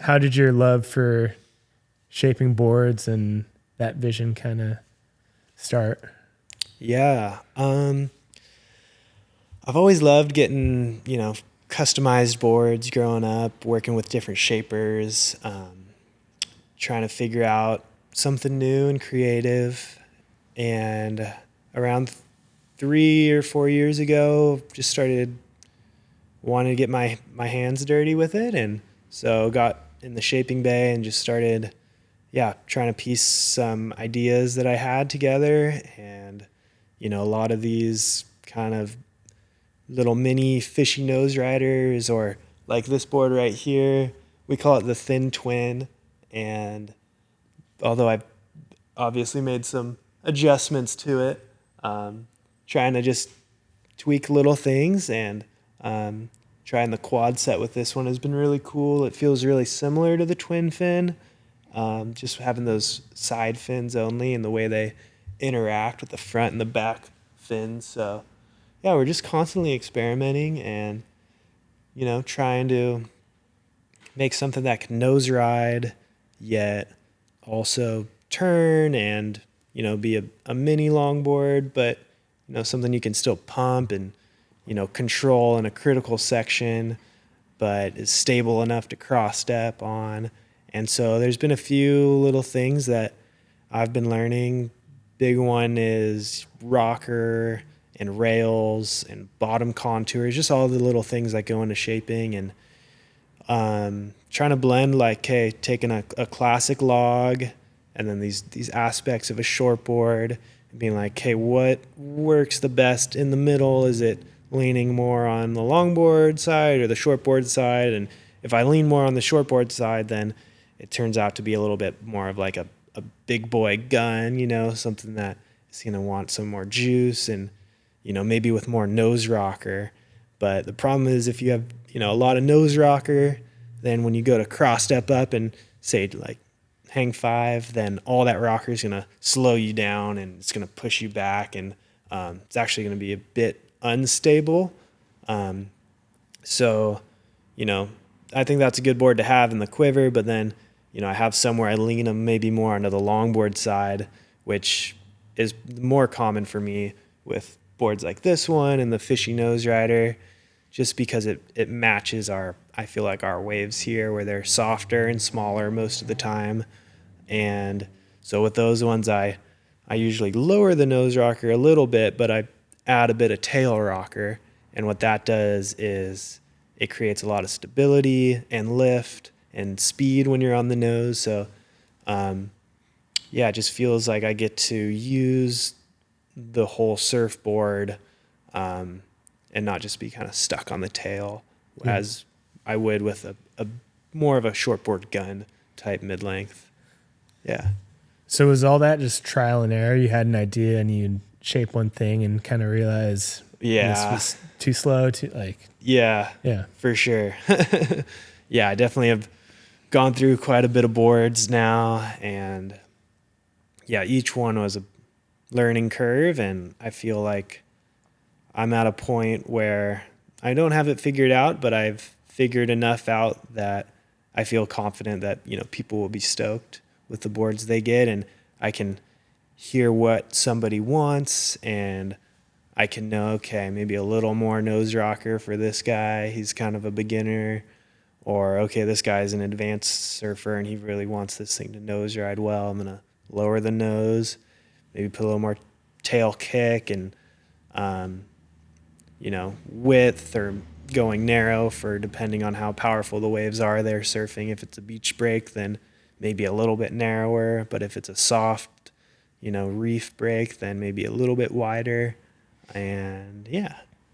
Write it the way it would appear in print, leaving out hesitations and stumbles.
how did your love for shaping boards and that vision kind of start? Yeah. I've always loved getting, customized boards growing up, working with different shapers, trying to figure out something new and creative. And around 3 or 4 years ago, just started wanting to get my hands dirty with it. And so got in the shaping bay and just started, trying to piece some ideas that I had together. And, a lot of these kind of little mini fishy nose riders, or like this board right here, we call it the thin twin. And although I've obviously made some adjustments to it, trying to just tweak little things, and trying the quad set with this one has been really cool. It feels really similar to the twin fin, just having those side fins only and the way they interact with the front and the back fins. So yeah, we're just constantly experimenting and, trying to make something that can nose ride, yet also turn and, be a mini longboard, but, something you can still pump and, control in a critical section, but is stable enough to cross step on. And so there's been a few little things that I've been learning. Big one is rocker and rails and bottom contours, just all the little things that go into shaping, and trying to blend, like, hey, taking a classic log and then these aspects of a shortboard and being like, hey, what works the best in the middle? Is it leaning more on the longboard side or the shortboard side? And if I lean more on the shortboard side, then it turns out to be a little bit more of like a big boy gun, something that is going to want some more juice and, maybe with more nose rocker. But the problem is if you have, a lot of nose rocker, then when you go to cross step up and say like hang five, then all that rocker is going to slow you down and it's going to push you back. And it's actually going to be a bit unstable. So, I think that's a good board to have in the quiver, but then, I have somewhere I lean them maybe more onto the longboard side, which is more common for me with boards like this one and the fishy nose rider, just because it matches I feel like our waves here, where they're softer and smaller most of the time. And so with those ones, I usually lower the nose rocker a little bit, but I add a bit of tail rocker. And what that does is it creates a lot of stability and lift and speed when you're on the nose. So, it just feels like I get to use the whole surfboard, and not just be kind of stuck on the tail as I would with a more of a shortboard gun type mid-length. Yeah. So was all that just trial and error? You had an idea and you'd shape one thing and kind of realize this was too slow, Yeah, for sure. Yeah, I definitely have gone through quite a bit of boards now, and each one was a learning curve, and I feel like I'm at a point where I don't have it figured out, but I've figured enough out that I feel confident that, people will be stoked with the boards they get, and I can hear what somebody wants, and I can know, okay, maybe a little more nose rocker for this guy. He's kind of a beginner. Or, okay, this guy's an advanced surfer and he really wants this thing to nose ride well. I'm going to lower the nose, maybe put a little more tail kick and, width, or going narrow for depending on how powerful the waves are they're surfing. If it's a beach break, then maybe a little bit narrower. But if it's a soft, reef break, then maybe a little bit wider. And